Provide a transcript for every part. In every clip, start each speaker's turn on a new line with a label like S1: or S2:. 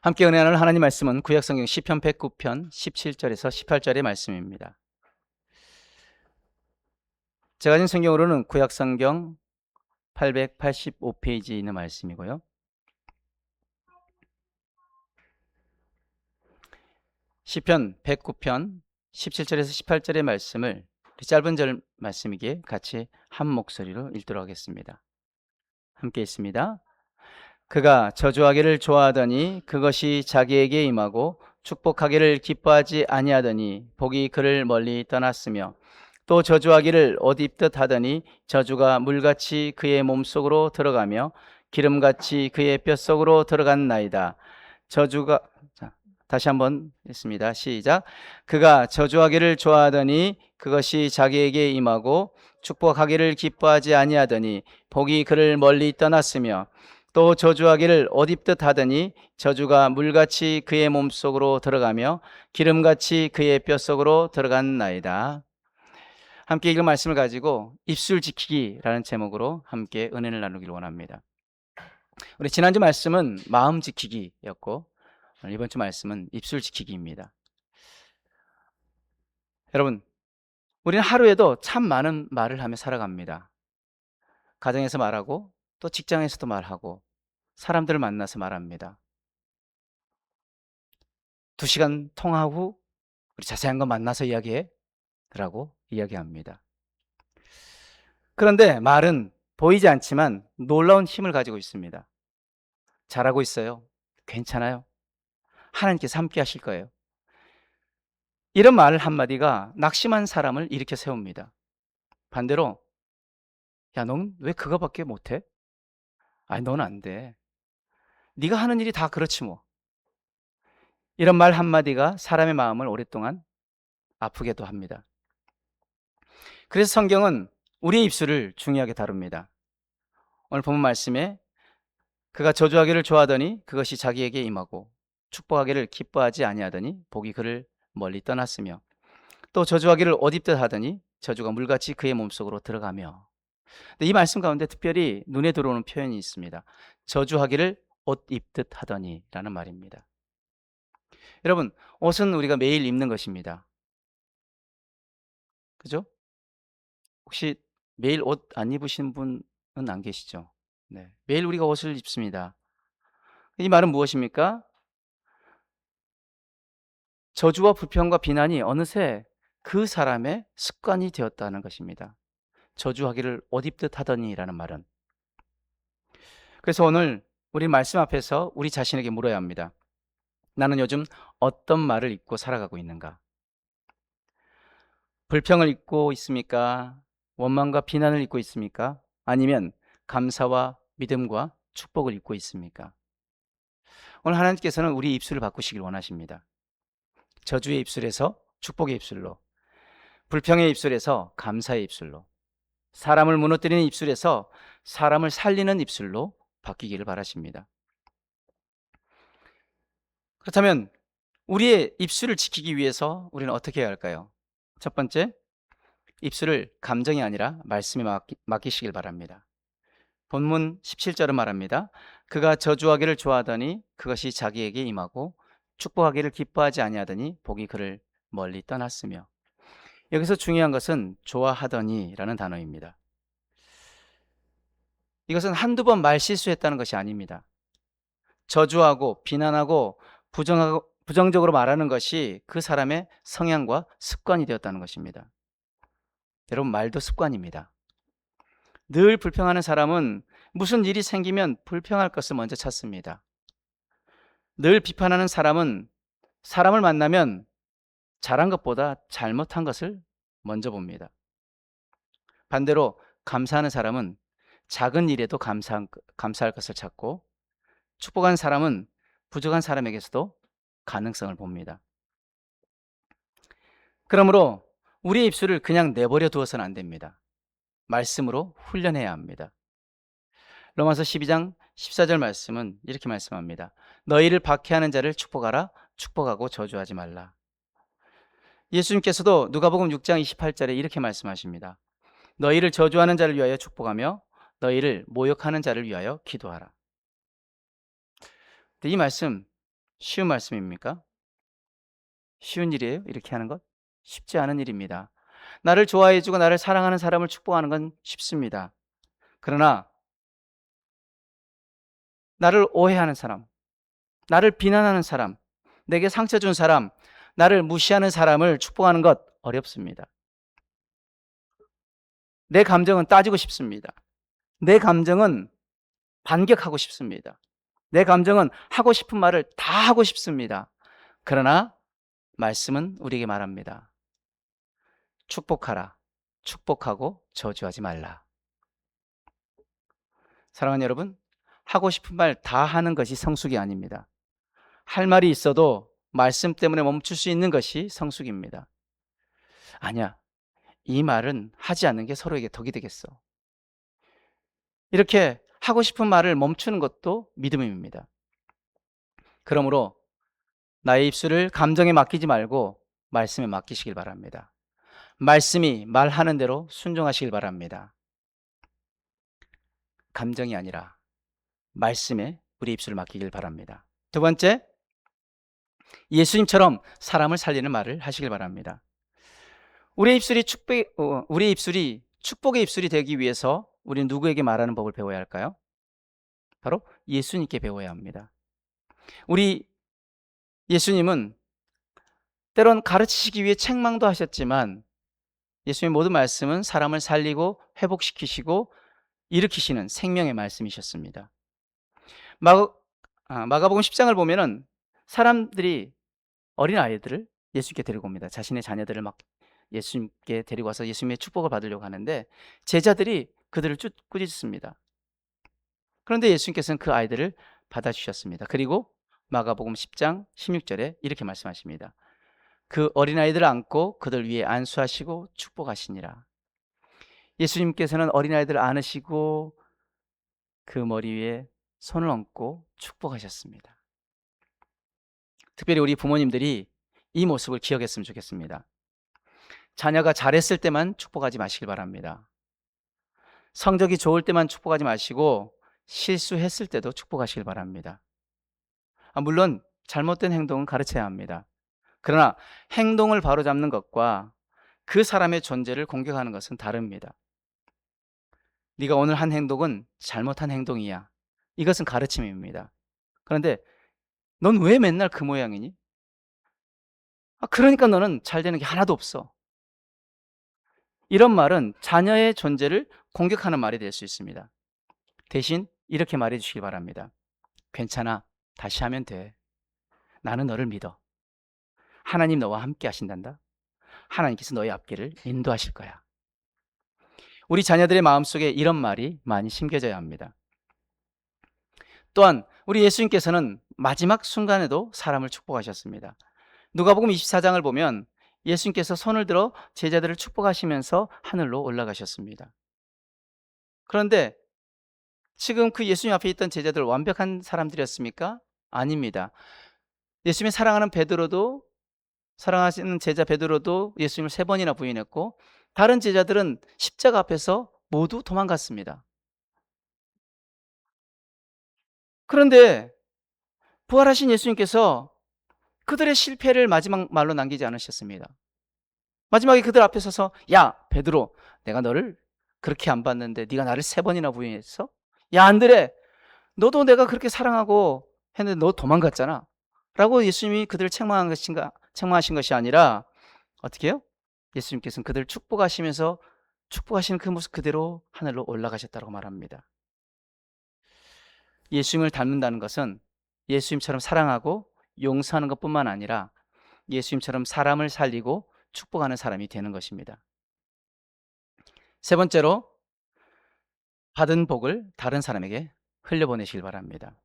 S1: 함께 은혜 나눌 하나님 말씀은 구약성경 시편 109편 17절에서 18절의 말씀입니다. 제가 가진 성경으로는 구약성경 885페이지에 있는 말씀이고요. 시편 109편 17절에서 18절의 말씀을 짧은 절 말씀이기에 같이 한 목소리로 읽도록 하겠습니다. 함께 있습니다. 그가 저주하기를 좋아하더니 그것이 자기에게 임하고 축복하기를 기뻐하지 아니하더니 복이 그를 멀리 떠났으며 또 저주하기를 옷 입듯 하더니 저주가 물같이 그의 몸속으로 들어가며 기름같이 그의 뼛속으로 들어갔나이다. 저주가 다시 한번 했습니다. 시작. 그가 저주하기를 좋아하더니 그것이 자기에게 임하고 축복하기를 기뻐하지 아니하더니 복이 그를 멀리 떠났으며 또 저주하기를 옷 입듯 하더니 저주가 물같이 그의 몸속으로 들어가며 기름같이 그의 뼛속으로 들어갔나이다. 함께 읽은 말씀을 가지고 입술 지키기라는 제목으로 함께 은혜를 나누기를 원합니다. 우리 지난주 말씀은 마음 지키기였고 이번 주 말씀은 입술 지키기입니다. 여러분, 우리는 하루에도 참 많은 말을 하며 살아갑니다. 가정에서 말하고 또 직장에서도 말하고 사람들을 만나서 말합니다. 2시간 통화 후 우리 자세한 거 만나서 이야기해 라고 이야기합니다. 그런데 말은 보이지 않지만 놀라운 힘을 가지고 있습니다. 잘하고 있어요. 괜찮아요. 하나님께서 함께 하실 거예요. 이런 말 한마디가 낙심한 사람을 일으켜 세웁니다. 반대로 야, 넌 왜 그거밖에 못해? 아니, 넌 안 돼. 네가 하는 일이 다 그렇지 뭐. 이런 말 한마디가 사람의 마음을 오랫동안 아프게도 합니다. 그래서 성경은 우리의 입술을 중요하게 다룹니다. 오늘 본문 말씀에 그가 저주하기를 좋아하더니 그것이 자기에게 임하고 축복하기를 기뻐하지 아니하더니 복이 그를 멀리 떠났으며 또 저주하기를 옷 입듯 하더니 저주가 물같이 그의 몸속으로 들어가며. 근데 이 말씀 가운데 특별히 눈에 들어오는 표현이 있습니다. 저주하기를 옷 입듯 하더니 라는 말입니다. 여러분, 옷은 우리가 매일 입는 것입니다. 그죠? 혹시 매일 옷 안 입으신 분은 안 계시죠? 네, 매일 우리가 옷을 입습니다. 이 말은 무엇입니까? 저주와 불평과 비난이 어느새 그 사람의 습관이 되었다는 것입니다. 저주하기를 옷 입듯 하더니 라는 말은. 그래서 오늘 우리 말씀 앞에서 우리 자신에게 물어야 합니다. 나는 요즘 어떤 말을 입고 살아가고 있는가? 불평을 입고 있습니까? 원망과 비난을 입고 있습니까? 아니면 감사와 믿음과 축복을 입고 있습니까? 오늘 하나님께서는 우리 입술을 바꾸시길 원하십니다. 저주의 입술에서 축복의 입술로, 불평의 입술에서 감사의 입술로, 사람을 무너뜨리는 입술에서 사람을 살리는 입술로 바뀌기를 바라십니다. 그렇다면 우리의 입술을 지키기 위해서 우리는 어떻게 해야 할까요? 첫 번째, 입술을 감정이 아니라 말씀에 맡기시길 바랍니다. 본문 17절은 말합니다. 그가 저주하기를 좋아하더니 그것이 자기에게 임하고 축복하기를 기뻐하지 아니하더니 복이 그를 멀리 떠났으며. 여기서 중요한 것은 좋아하더니 라는 단어입니다. 이것은 한두 번 말 실수했다는 것이 아닙니다. 저주하고 비난하고 부정적으로 말하는 것이 그 사람의 성향과 습관이 되었다는 것입니다. 여러분, 말도 습관입니다. 늘 불평하는 사람은 무슨 일이 생기면 불평할 것을 먼저 찾습니다. 늘 비판하는 사람은 사람을 만나면 잘한 것보다 잘못한 것을 먼저 봅니다. 반대로 감사하는 사람은 작은 일에도 감사할 것을 찾고, 축복한 사람은 부족한 사람에게서도 가능성을 봅니다. 그러므로 우리의 입술을 그냥 내버려 두어서는 안 됩니다. 말씀으로 훈련해야 합니다. 로마서 12장 14절 말씀은 이렇게 말씀합니다. 너희를 박해하는 자를 축복하라. 축복하고 저주하지 말라. 예수님께서도 누가복음 6장 28절에 이렇게 말씀하십니다. 너희를 저주하는 자를 위하여 축복하며 너희를 모욕하는 자를 위하여 기도하라. 이 말씀 쉬운 말씀입니까? 쉬운 일이에요? 이렇게 하는 것? 쉽지 않은 일입니다. 나를 좋아해 주고 나를 사랑하는 사람을 축복하는 건 쉽습니다. 그러나 나를 오해하는 사람, 나를 비난하는 사람, 내게 상처 준 사람, 나를 무시하는 사람을 축복하는 것 어렵습니다. 내 감정은 따지고 싶습니다. 내 감정은 반격하고 싶습니다. 내 감정은 하고 싶은 말을 다 하고 싶습니다. 그러나 말씀은 우리에게 말합니다. 축복하라. 축복하고 저주하지 말라. 사랑하는 여러분, 하고 싶은 말 다 하는 것이 성숙이 아닙니다. 할 말이 있어도 말씀 때문에 멈출 수 있는 것이 성숙입니다. 아니야, 이 말은 하지 않는 게 서로에게 덕이 되겠어. 이렇게 하고 싶은 말을 멈추는 것도 믿음입니다. 그러므로 나의 입술을 감정에 맡기지 말고 말씀에 맡기시길 바랍니다. 말씀이 말하는 대로 순종하시길 바랍니다. 감정이 아니라 말씀에 우리 입술을 맡기길 바랍니다. 두 번째, 예수님처럼 사람을 살리는 말을 하시길 바랍니다. 우리의 입술이 축복의 입술이 되기 위해서 우리는 누구에게 말하는 법을 배워야 할까요? 바로 예수님께 배워야 합니다. 우리 예수님은 때론 가르치시기 위해 책망도 하셨지만 예수님의 모든 말씀은 사람을 살리고 회복시키시고 일으키시는 생명의 말씀이셨습니다. 마가복음 10장을 보면은 사람들이 어린아이들을 예수님께 데리고 옵니다. 자신의 자녀들을 막 예수님께 데리고 와서 예수님의 축복을 받으려고 하는데 제자들이 그들을 꾸짖습니다. 그런데 예수님께서는 그 아이들을 받아주셨습니다. 그리고 마가복음 10장 16절에 이렇게 말씀하십니다. 그 어린아이들을 안고 그들 위에 안수하시고 축복하시니라. 예수님께서는 어린아이들을 안으시고 그 머리 위에 손을 얹고 축복하셨습니다. 특별히 우리 부모님들이 이 모습을 기억했으면 좋겠습니다. 자녀가 잘했을 때만 축복하지 마시길 바랍니다. 성적이 좋을 때만 축복하지 마시고 실수했을 때도 축복하시길 바랍니다. 물론 잘못된 행동은 가르쳐야 합니다. 그러나 행동을 바로잡는 것과 그 사람의 존재를 공격하는 것은 다릅니다. 네가 오늘 한 행동은 잘못한 행동이야. 이것은 가르침입니다. 그런데 넌 왜 맨날 그 모양이니? 그러니까 너는 잘 되는 게 하나도 없어. 이런 말은 자녀의 존재를 공격하는 말이 될 수 있습니다. 대신 이렇게 말해 주시기 바랍니다. 괜찮아. 다시 하면 돼. 나는 너를 믿어. 하나님 너와 함께 하신단다. 하나님께서 너의 앞길을 인도하실 거야. 우리 자녀들의 마음속에 이런 말이 많이 심겨져야 합니다. 또한 우리 예수님께서는 마지막 순간에도 사람을 축복하셨습니다. 누가복음 24장을 보면 예수님께서 손을 들어 제자들을 축복하시면서 하늘로 올라가셨습니다. 그런데 지금 그 예수님 앞에 있던 제자들 완벽한 사람들이었습니까? 아닙니다. 예수님이 사랑하시는 제자 베드로도 예수님을 3번이나 부인했고 다른 제자들은 십자가 앞에서 모두 도망갔습니다. 그런데 부활하신 예수님께서 그들의 실패를 마지막 말로 남기지 않으셨습니다. 마지막에 그들 앞에 서서 야 베드로 내가 너를 그렇게 안 봤는데 네가 나를 3번이나 부인했어? 야 안드레 너도 내가 그렇게 사랑하고 했는데 너 도망갔잖아 라고 예수님이 그들을 책망하신 것이 아니라 어떻게 해요? 예수님께서는 그들을 축복하시면서 축복하시는 그 모습 그대로 하늘로 올라가셨다고 말합니다. 예수님을 닮는다는 것은 예수님처럼 사랑하고 용서하는 것뿐만 아니라 예수님처럼 사람을 살리고 축복하는 사람이 되는 것입니다. 세 번째로 받은 복을 다른 사람에게 흘려보내시길 바랍니다.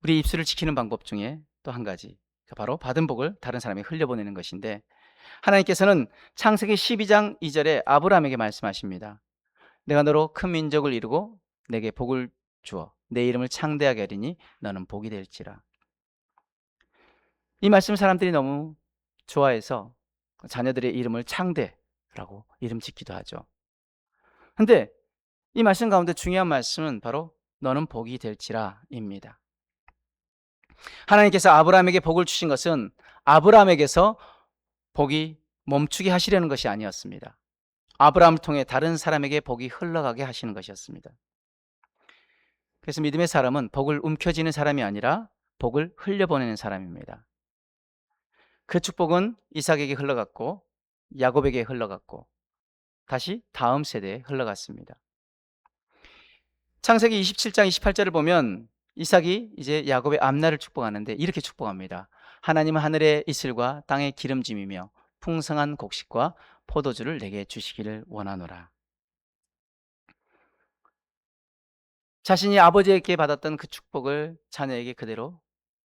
S1: 우리 입술을 지키는 방법 중에 또 한 가지 바로 받은 복을 다른 사람에게 흘려보내는 것인데 하나님께서는 창세기 12장 2절에 아브라함에게 말씀하십니다. 내가 너로 큰 민족을 이루고 내게 복을 주어 내 이름을 창대하게 하리니 너는 복이 될지라. 이 말씀 사람들이 너무 좋아해서 자녀들의 이름을 창대라고 이름 짓기도 하죠. 근데 이 말씀 가운데 중요한 말씀은 바로 너는 복이 될지라입니다. 하나님께서 아브라함에게 복을 주신 것은 아브라함에게서 복이 멈추게 하시려는 것이 아니었습니다. 아브라함을 통해 다른 사람에게 복이 흘러가게 하시는 것이었습니다. 그래서 믿음의 사람은 복을 움켜쥐는 사람이 아니라 복을 흘려보내는 사람입니다. 그 축복은 이삭에게 흘러갔고 야곱에게 흘러갔고 다시 다음 세대에 흘러갔습니다. 창세기 27장 28절을 보면 이삭이 이제 야곱의 앞날을 축복하는데 이렇게 축복합니다. 하나님은 하늘의 이슬과 땅의 기름짐이며 풍성한 곡식과 포도주를 내게 주시기를 원하노라. 자신이 아버지에게 받았던 그 축복을 자녀에게 그대로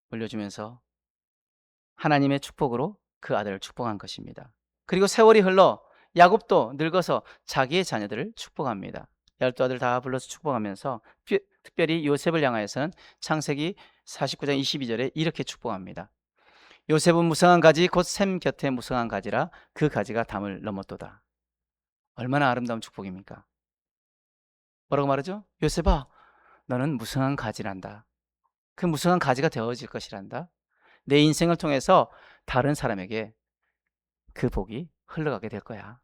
S1: 물려주면서 하나님의 축복으로 그 아들을 축복한 것입니다. 그리고 세월이 흘러 야곱도 늙어서 자기의 자녀들을 축복합니다. 12아들 다 불러서 축복하면서 특별히 요셉을 향하여서는 창세기 49장 22절에 이렇게 축복합니다. 요셉은 무성한 가지 곧 샘 곁에 무성한 가지라 그 가지가 담을 넘었도다. 얼마나 아름다운 축복입니까? 뭐라고 말하죠? 요셉아, 너는 무성한 가지란다. 그 무성한 가지가 되어질 것이란다. 내 인생을 통해서 다른 사람에게 그 복이 흘러가게 될 거야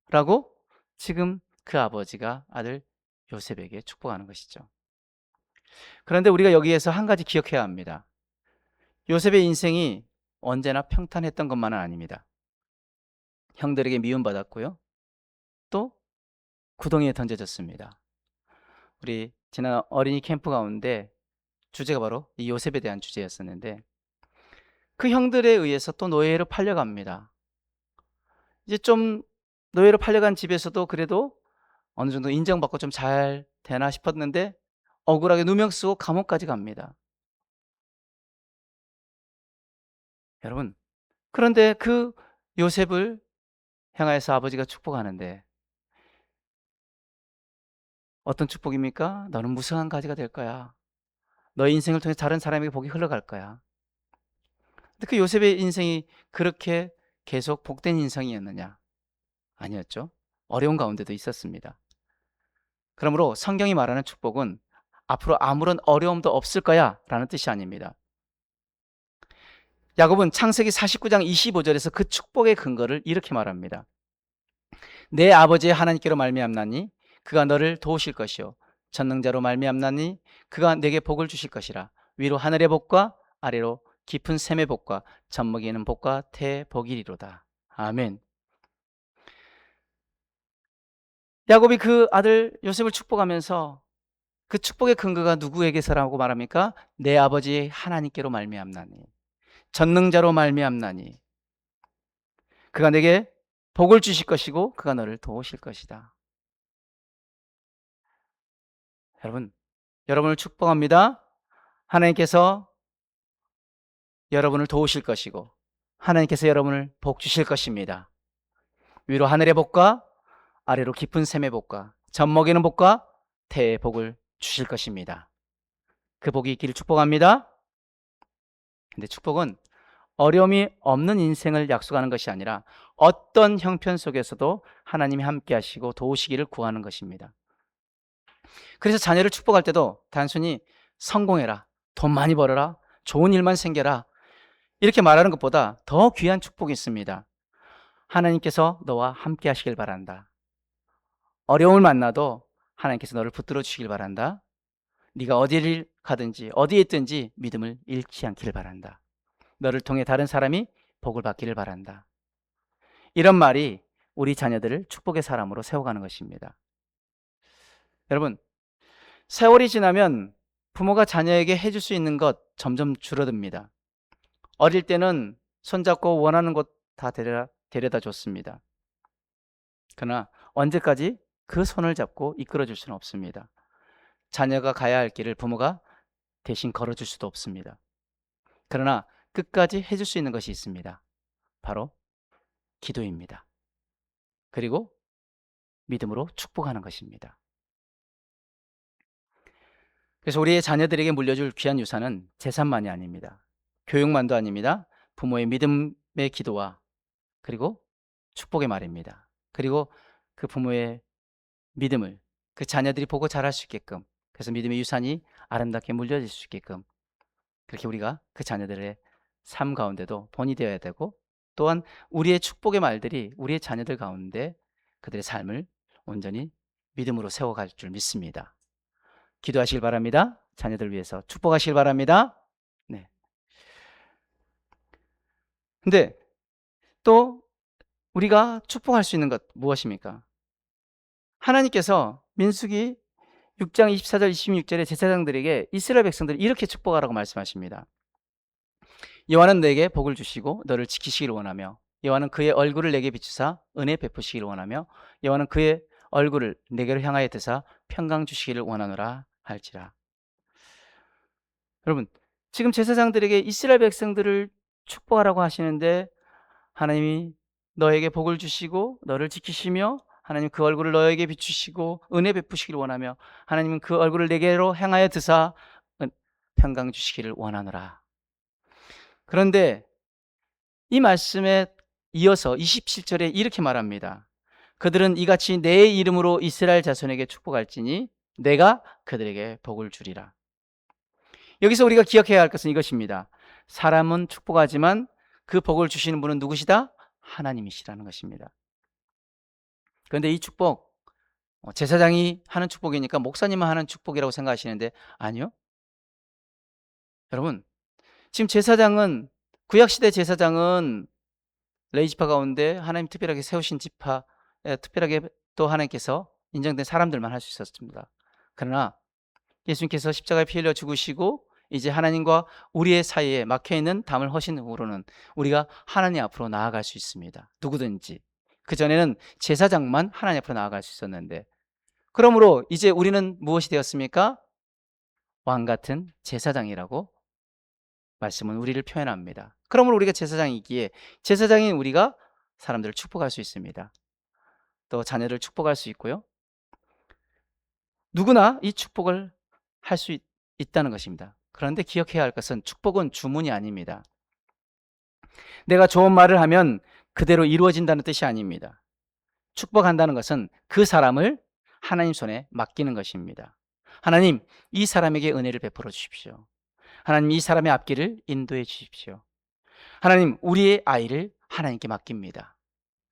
S1: 라고 지금 그 아버지가 아들 요셉에게 축복하는 것이죠. 그런데 우리가 여기에서 한 가지 기억해야 합니다. 요셉의 인생이 언제나 평탄했던 것만은 아닙니다. 형들에게 미움받았고요, 또 구덩이에 던져졌습니다. 우리 지난 어린이 캠프 가운데 주제가 바로 이 요셉에 대한 주제였었는데 그 형들에 의해서 또 노예로 팔려갑니다. 이제 좀 노예로 팔려간 집에서도 그래도 어느 정도 인정받고 좀 잘 되나 싶었는데 억울하게 누명 쓰고 감옥까지 갑니다. 여러분, 그런데 그 요셉을 향하여서 아버지가 축복하는데 어떤 축복입니까? 너는 무성한 가지가 될 거야. 너의 인생을 통해 다른 사람에게 복이 흘러갈 거야. 근데 그 요셉의 인생이 그렇게 계속 복된 인생이었느냐? 아니었죠. 어려운 가운데도 있었습니다. 그러므로 성경이 말하는 축복은 앞으로 아무런 어려움도 없을 거야 라는 뜻이 아닙니다. 야곱은 창세기 49장 25절에서 그 축복의 근거를 이렇게 말합니다. 내 아버지의 하나님께로 말미암나니 그가 너를 도우실 것이요 전능자로 말미암나니 그가 내게 복을 주실 것이라. 위로 하늘의 복과 아래로 깊은 샘의 복과 젖먹이는 복과 태의 복이리로다. 아멘. 야곱이 그 아들 요셉을 축복하면서 그 축복의 근거가 누구에게서라고 말합니까? 내 아버지 하나님께로 말미암나니 전능자로 말미암나니 그가 내게 복을 주실 것이고 그가 너를 도우실 것이다. 여러분, 여러분을 축복합니다. 하나님께서 여러분을 도우실 것이고 하나님께서 여러분을 복 주실 것입니다. 위로 하늘의 복과 아래로 깊은 샘의 복과 젖먹이는 복과 태의 복을 주실 것입니다. 그 복이 있기를 축복합니다. 근데 축복은 어려움이 없는 인생을 약속하는 것이 아니라 어떤 형편 속에서도 하나님이 함께 하시고 도우시기를 구하는 것입니다. 그래서 자녀를 축복할 때도 단순히 성공해라, 돈 많이 벌어라, 좋은 일만 생겨라 이렇게 말하는 것보다 더 귀한 축복이 있습니다. 하나님께서 너와 함께 하시길 바란다. 어려움을 만나도 하나님께서 너를 붙들어 주시길 바란다. 네가 어디를 가든지 어디에 있든지 믿음을 잃지 않기를 바란다. 너를 통해 다른 사람이 복을 받기를 바란다. 이런 말이 우리 자녀들을 축복의 사람으로 세워가는 것입니다. 여러분, 세월이 지나면 부모가 자녀에게 해줄 수 있는 것 점점 줄어듭니다. 어릴 때는 손잡고 원하는 곳 다 데려다 줬습니다. 그러나 언제까지 그 손을 잡고 이끌어 줄 수는 없습니다. 자녀가 가야 할 길을 부모가 대신 걸어줄 수도 없습니다. 그러나 끝까지 해줄 수 있는 것이 있습니다. 바로 기도입니다. 그리고 믿음으로 축복하는 것입니다. 그래서 우리의 자녀들에게 물려줄 귀한 유산은 재산만이 아닙니다. 교육만도 아닙니다. 부모의 믿음의 기도와 그리고 축복의 말입니다. 그리고 그 부모의 믿음을 그 자녀들이 보고 자랄 수 있게끔, 그래서 믿음의 유산이 아름답게 물려질 수 있게끔 그렇게 우리가 그 자녀들의 삶 가운데도 본이 되어야 되고, 또한 우리의 축복의 말들이 우리의 자녀들 가운데 그들의 삶을 온전히 믿음으로 세워갈 줄 믿습니다. 기도하시길 바랍니다. 자녀들 위해서 축복하시길 바랍니다. 네. 근데 또 우리가 축복할 수 있는 것 무엇입니까? 하나님께서 민수기 6장 24절 26절에 제사장들에게 이스라엘 백성들을 이렇게 축복하라고 말씀하십니다. 여호와는 내게 복을 주시고 너를 지키시기를 원하며, 여호와는 그의 얼굴을 내게 비추사 은혜 베푸시기를 원하며, 여호와는 그의 얼굴을 내게로 향하여 드사 평강 주시기를 원하노라 할지라. 여러분, 지금 제사장들에게 이스라엘 백성들을 축복하라고 하시는데, 하나님이 너에게 복을 주시고 너를 지키시며, 하나님 그 얼굴을 너에게 비추시고 은혜 베푸시기를 원하며, 하나님은 그 얼굴을 내게로 향하여 드사 평강 주시기를 원하노라. 그런데 이 말씀에 이어서 27절에 이렇게 말합니다. 그들은 이같이 내 이름으로 이스라엘 자손에게 축복할지니 내가 그들에게 복을 주리라. 여기서 우리가 기억해야 할 것은 이것입니다. 사람은 축복하지만 그 복을 주시는 분은 누구시다? 하나님이시라는 것입니다. 그런데 이 축복, 제사장이 하는 축복이니까 목사님만 하는 축복이라고 생각하시는데, 아니요. 여러분, 지금 제사장은, 구약시대 제사장은 레위지파 가운데 하나님 특별하게 세우신 지파, 특별하게 또 하나님께서 인정된 사람들만 할 수 있었습니다. 그러나 예수님께서 십자가에 피 흘려 죽으시고 이제 하나님과 우리의 사이에 막혀있는 담을 허신 후로는 우리가 하나님 앞으로 나아갈 수 있습니다. 누구든지. 그전에는 제사장만 하나님 앞으로 나아갈 수 있었는데, 그러므로 이제 우리는 무엇이 되었습니까? 왕 같은 제사장이라고 말씀은 우리를 표현합니다. 그러므로 우리가 제사장이기에 제사장인 우리가 사람들을 축복할 수 있습니다. 또 자녀를 축복할 수 있고요. 누구나 이 축복을 할 수 있다는 것입니다. 그런데 기억해야 할 것은 축복은 주문이 아닙니다. 내가 좋은 말을 하면 그대로 이루어진다는 뜻이 아닙니다. 축복한다는 것은 그 사람을 하나님 손에 맡기는 것입니다. 하나님, 이 사람에게 은혜를 베풀어 주십시오. 하나님, 이 사람의 앞길을 인도해 주십시오. 하나님, 우리의 아이를 하나님께 맡깁니다.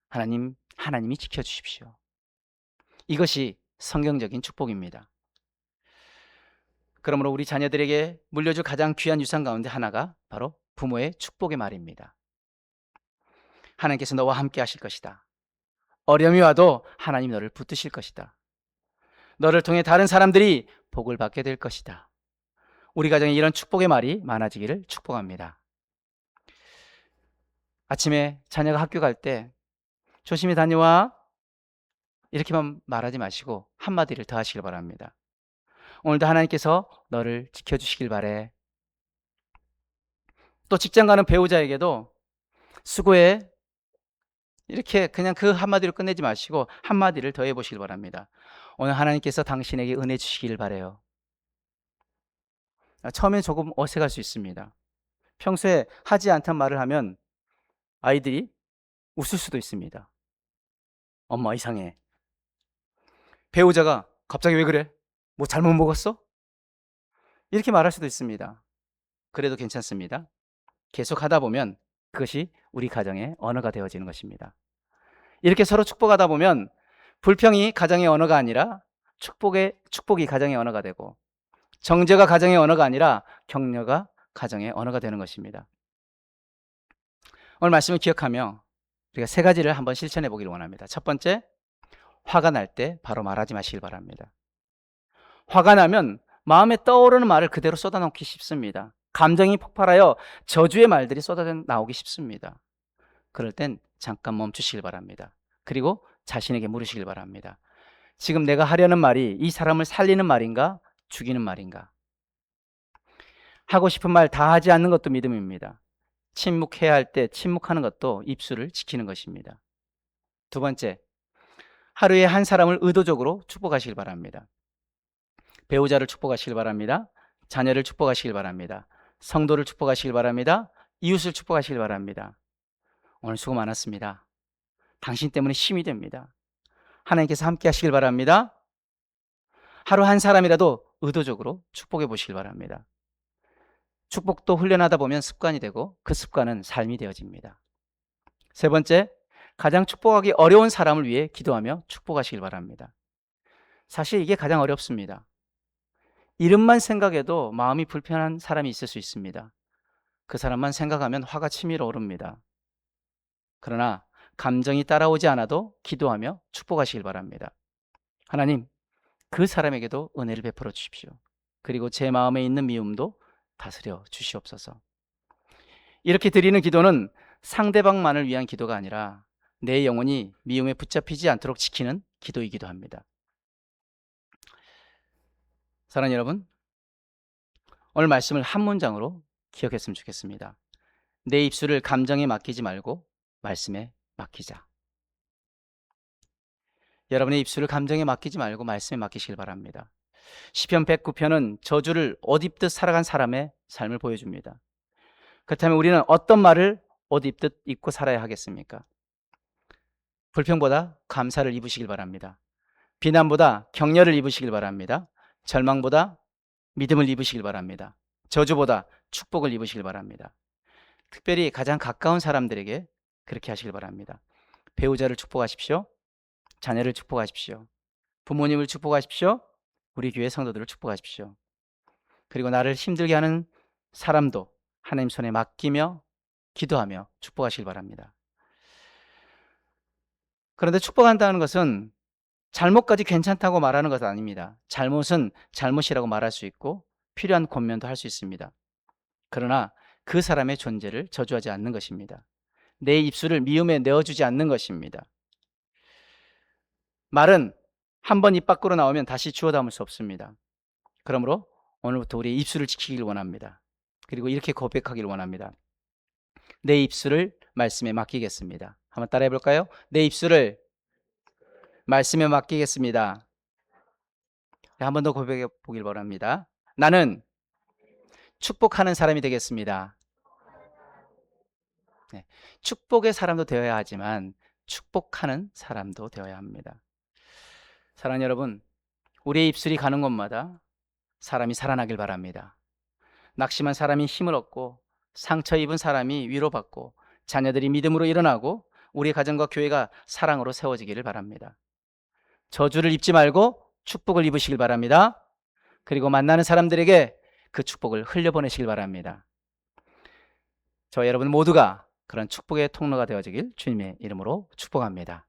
S1: 하나님, 하나님이 지켜주십시오. 이것이 성경적인 축복입니다. 그러므로 우리 자녀들에게 물려줄 가장 귀한 유산 가운데 하나가 바로 부모의 축복의 말입니다. 하나님께서 너와 함께 하실 것이다. 어려움이 와도 하나님 너를 붙드실 것이다. 너를 통해 다른 사람들이 복을 받게 될 것이다. 우리 가정에 이런 축복의 말이 많아지기를 축복합니다. 아침에 자녀가 학교 갈 때 조심히 다녀와, 이렇게만 말하지 마시고 한마디를 더 하시길 바랍니다. 오늘도 하나님께서 너를 지켜주시길 바래. 또 직장 가는 배우자에게도 수고해, 이렇게 그냥 그 한마디로 끝내지 마시고 한마디를 더 해보시길 바랍니다. 오늘 하나님께서 당신에게 은혜 주시길 바래요. 처음엔 조금 어색할 수 있습니다. 평소에 하지 않던 말을 하면 아이들이 웃을 수도 있습니다. 엄마 이상해. 배우자가 갑자기 왜 그래? 뭐 잘못 먹었어? 이렇게 말할 수도 있습니다. 그래도 괜찮습니다. 계속 하다 보면 그것이 우리 가정의 언어가 되어지는 것입니다. 이렇게 서로 축복하다 보면 불평이 가정의 언어가 아니라 축복이 가정의 언어가 되고, 정죄가 가정의 언어가 아니라 격려가 가정의 언어가 되는 것입니다. 오늘 말씀을 기억하며 우리가 세 가지를 한번 실천해 보기를 원합니다. 첫 번째, 화가 날 때 바로 말하지 마시길 바랍니다. 화가 나면 마음에 떠오르는 말을 그대로 쏟아놓기 쉽습니다. 감정이 폭발하여 저주의 말들이 쏟아져 나오기 쉽습니다. 그럴 땐 잠깐 멈추시길 바랍니다. 그리고 자신에게 물으시길 바랍니다. 지금 내가 하려는 말이 이 사람을 살리는 말인가, 죽이는 말인가? 하고 싶은 말 다 하지 않는 것도 믿음입니다. 침묵해야 할 때 침묵하는 것도 입술을 지키는 것입니다. 두 번째, 하루에 한 사람을 의도적으로 축복하시길 바랍니다. 배우자를 축복하시길 바랍니다. 자녀를 축복하시길 바랍니다. 성도를 축복하시길 바랍니다. 이웃을 축복하시길 바랍니다. 오늘 수고 많았습니다. 당신 때문에 힘이 됩니다. 하나님께서 함께 하시길 바랍니다. 하루 한 사람이라도 의도적으로 축복해 보시길 바랍니다. 축복도 훈련하다 보면 습관이 되고 그 습관은 삶이 되어집니다. 세 번째, 가장 축복하기 어려운 사람을 위해 기도하며 축복하시길 바랍니다. 사실 이게 가장 어렵습니다. 이름만 생각해도 마음이 불편한 사람이 있을 수 있습니다. 그 사람만 생각하면 화가 치밀어 오릅니다. 그러나 감정이 따라오지 않아도 기도하며 축복하시길 바랍니다. 하나님, 그 사람에게도 은혜를 베풀어 주십시오. 그리고 제 마음에 있는 미움도 다스려 주시옵소서. 이렇게 드리는 기도는 상대방만을 위한 기도가 아니라 내 영혼이 미움에 붙잡히지 않도록 지키는 기도이기도 합니다. 사랑하는 여러분, 오늘 말씀을 한 문장으로 기억했으면 좋겠습니다. 내 입술을 감정에 맡기지 말고 말씀에 맡기자. 여러분의 입술을 감정에 맡기지 말고 말씀에 맡기시길 바랍니다. 시편 109편은 저주를 옷 입듯 살아간 사람의 삶을 보여줍니다. 그렇다면 우리는 어떤 말을 옷 입듯 입고 살아야 하겠습니까? 불평보다 감사를 입으시길 바랍니다. 비난보다 격려를 입으시길 바랍니다. 절망보다 믿음을 입으시길 바랍니다. 저주보다 축복을 입으시길 바랍니다. 특별히 가장 가까운 사람들에게 그렇게 하시길 바랍니다. 배우자를 축복하십시오. 자녀를 축복하십시오. 부모님을 축복하십시오. 우리 교회 성도들을 축복하십시오. 그리고 나를 힘들게 하는 사람도 하나님 손에 맡기며 기도하며 축복하시길 바랍니다. 그런데 축복한다는 것은 잘못까지 괜찮다고 말하는 것은 아닙니다. 잘못은 잘못이라고 말할 수 있고 필요한 권면도 할 수 있습니다. 그러나 그 사람의 존재를 저주하지 않는 것입니다. 내 입술을 미움에 내어주지 않는 것입니다. 말은 한 번 입 밖으로 나오면 다시 주워 담을 수 없습니다. 그러므로 오늘부터 우리 입술을 지키길 원합니다. 그리고 이렇게 고백하길 원합니다. 내 입술을 말씀에 맡기겠습니다. 한번 따라해 볼까요? 내 입술을 말씀에 맡기겠습니다. 한 번 더 고백해 보길 바랍니다. 나는 축복하는 사람이 되겠습니다. 네, 축복의 사람도 되어야 하지만 축복하는 사람도 되어야 합니다. 사랑하는 여러분, 우리의 입술이 가는 곳마다 사람이 살아나길 바랍니다. 낙심한 사람이 힘을 얻고 상처 입은 사람이 위로받고 자녀들이 믿음으로 일어나고 우리 가정과 교회가 사랑으로 세워지기를 바랍니다. 저주를 입지 말고 축복을 입으시길 바랍니다. 그리고 만나는 사람들에게 그 축복을 흘려보내시길 바랍니다. 저 여러분 모두가 그런 축복의 통로가 되어지길 주님의 이름으로 축복합니다.